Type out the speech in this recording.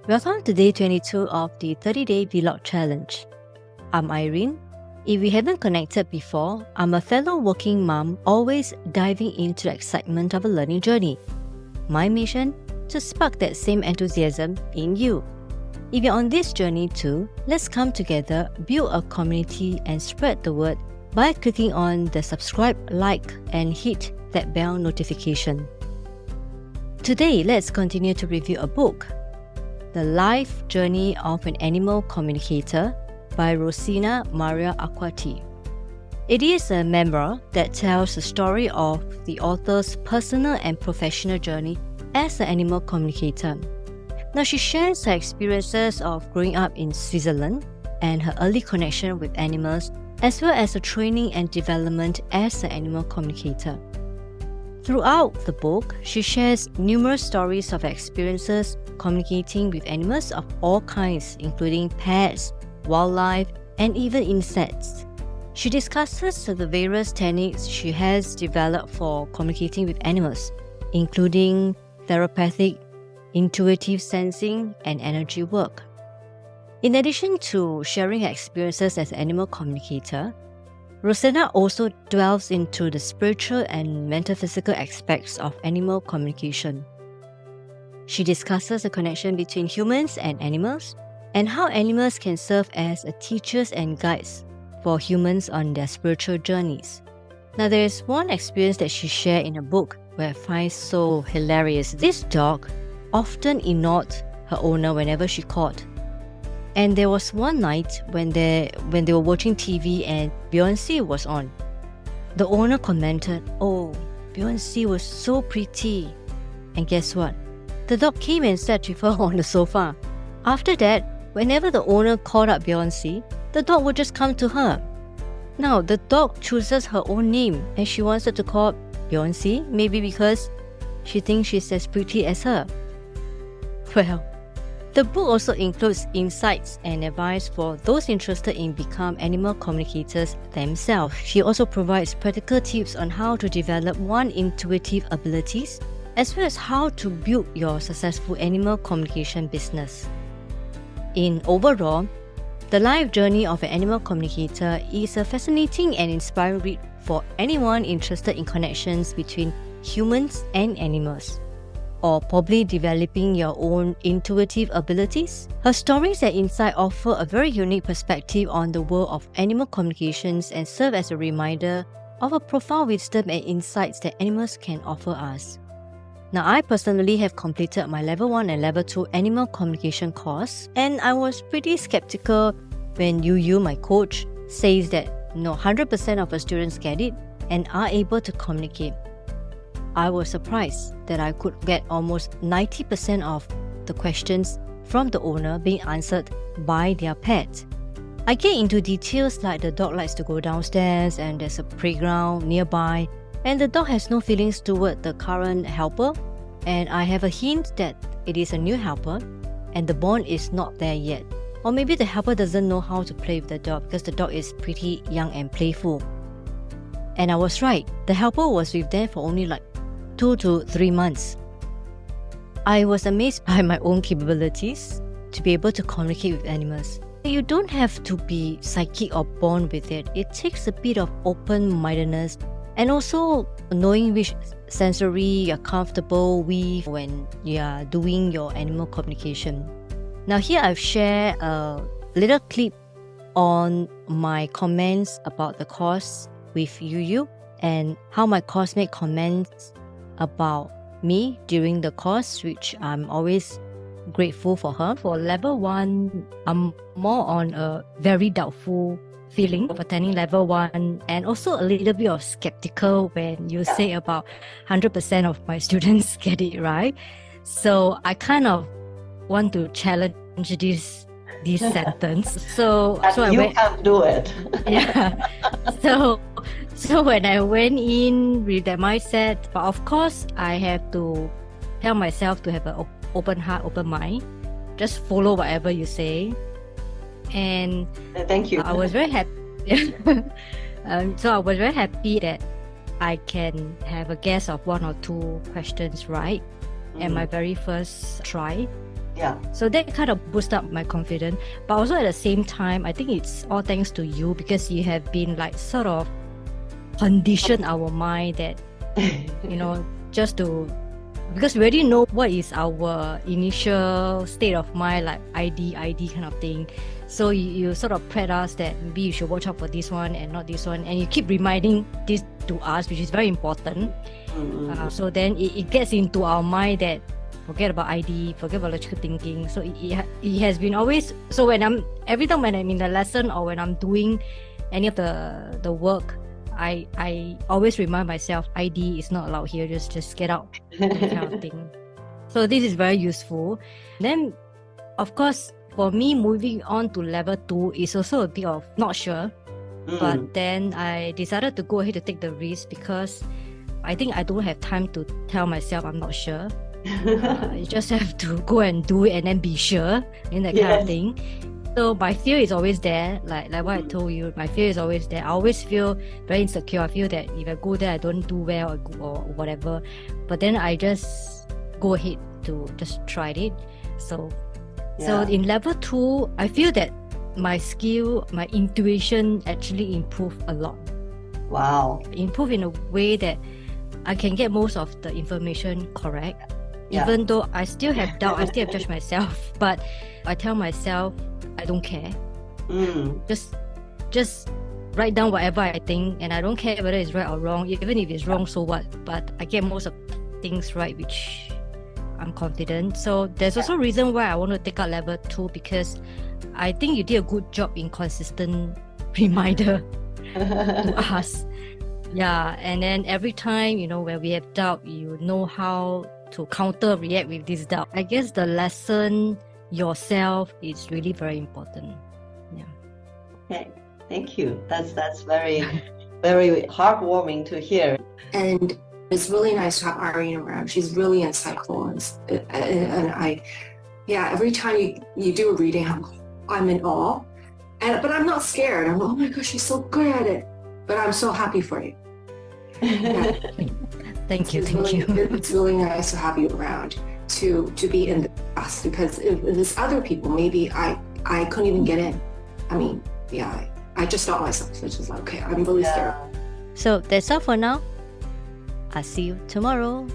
Welcome to day 22 of the 30-day vlog challenge. I'm Irene. If we haven't connected before, I'm a fellow working mom always diving into the excitement of a learning journey. My mission? To spark that same enthusiasm in you. If you're on this journey too, let's come together, build a community and spread the word by clicking on the subscribe, like and hit that bell notification. Today, let's continue to review a book, The Life Journey of an Animal Communicator by Rosina Maria Akwati. It is a memoir that tells the story of the author's personal and professional journey as an animal communicator. Now, she shares her experiences of growing up in Switzerland and her early connection with animals, as well as her training and development as an animal communicator. Throughout the book, she shares numerous stories of experiences communicating with animals of all kinds, including pets, wildlife, and even insects. She discusses the various techniques she has developed for communicating with animals, including therapeutic, intuitive sensing, and energy work. In addition to sharing her experiences as an animal communicator, Rosina also delves into the spiritual and metaphysical aspects of animal communication. She discusses the connection between humans and animals, and how animals can serve as teachers and guides for humans on their spiritual journeys. Now, there is one experience that she shared in a book where I find so hilarious. This dog often ignored her owner whenever she called. And there was one night when they were watching TV and Beyonce was on. The owner commented, "Oh, Beyonce was so pretty." And guess what? The dog came and sat with her on the sofa. After that, whenever the owner called up Beyonce, the dog would just come to her. Now, the dog chooses her own name and she wanted to call Beyonce, maybe because she thinks she's as pretty as her. Well, the book also includes insights and advice for those interested in become animal communicators themselves. She also provides practical tips on how to develop one's intuitive abilities, as well as how to build your successful animal communication business. In overall, The Life Journey of an Animal Communicator is a fascinating and inspiring read for anyone interested in connections between humans and animals, or probably developing your own intuitive abilities. Her stories and insight offer a very unique perspective on the world of animal communications and serve as a reminder of a profound wisdom and insights that animals can offer us. Now, I personally have completed my Level 1 and Level 2 Animal Communication course, and I was pretty skeptical when Yu, my coach, says that 100% of her students get it and are able to communicate. I was surprised that I could get almost 90% of the questions from the owner being answered by their pet. I get into details like the dog likes to go downstairs and there's a playground nearby, and the dog has no feelings toward the current helper, and I have a hint that it is a new helper and the bond is not there yet. Or maybe the helper doesn't know how to play with the dog because the dog is pretty young and playful. And I was right, the helper was with them for only 2 to 3 months. I was amazed by my own capabilities to be able to communicate with animals. You don't have to be psychic or born with it. It takes a bit of open-mindedness and also knowing which sensory you're comfortable with when you are doing your animal communication. Now, here I've shared a little clip on my comments about the course with Yu and how my course made comments about me during the course, which I'm always grateful for her. For Level 1, I'm more on a very doubtful feeling of attending Level 1, and also a little bit of skeptical when you say about 100% of my students get it right. So I kind of want to challenge this sentence. So I you can't do it. Yeah. So when I went in with that mindset, but of course I have to tell myself to have an open heart, open mind, just follow whatever you say. And thank you. I was very happy. So I was very happy that I can have a guess of 1 or 2 questions right at my very first try. Yeah. So that kind of boosts up my confidence. But also at the same time, I think it's all thanks to you, because you have been like sort of condition our mind that, just to, because we already know what is our initial state of mind, like ID kind of thing. So you sort of prep us that maybe you should watch out for this one and not this one, and you keep reminding this to us, which is very important. So then it gets into our mind that forget about ID, forget about logical thinking. So it has been always. So every time when I'm in the lesson or when I'm doing any of the work, I always remind myself ID is not allowed here. Just get out, that kind of thing. So this is very useful. Then, of course, for me, moving on to level 2 is also a bit of not sure. But then I decided to go ahead to take the risk, because I think I don't have time to tell myself I'm not sure. You just have to go and do it and then be sure, and that kind of thing. So my fear is always there, like what I told you. My fear is always there. I always feel very insecure. I feel that if I go there, I don't do well or whatever. But then I just go ahead to just try it. So in level 2, I feel that my skill, my intuition actually improved a lot. Wow. Improve in a way that I can get most of the information correct. Even though I still have doubt, I still have judged myself, but I tell myself I don't care. Just write down whatever I think, and I don't care whether it's right or wrong. Even if it's wrong, so what? But I get most of things right, which I'm confident. So there's also a reason why I want to take out level 2, because I think you did a good job in consistent reminder to us. Yeah, and then every time, when we have doubt, you know how to react with this doubt. I guess the lesson yourself is really very important. Yeah. Okay, thank you. That's very, very heartwarming to hear. And it's really nice to have Irene around. She's really insightful, and every time you do a reading, I'm in awe. But I'm not scared. I'm oh my gosh, she's so good at it. But I'm so happy for you. Yeah. Thank you. It's really nice to have you around to be in the class, because if there's other people, maybe I couldn't even get in. I mean, I just stopped myself. So it's just like, okay, I'm really scared. So that's all for now. I'll see you tomorrow.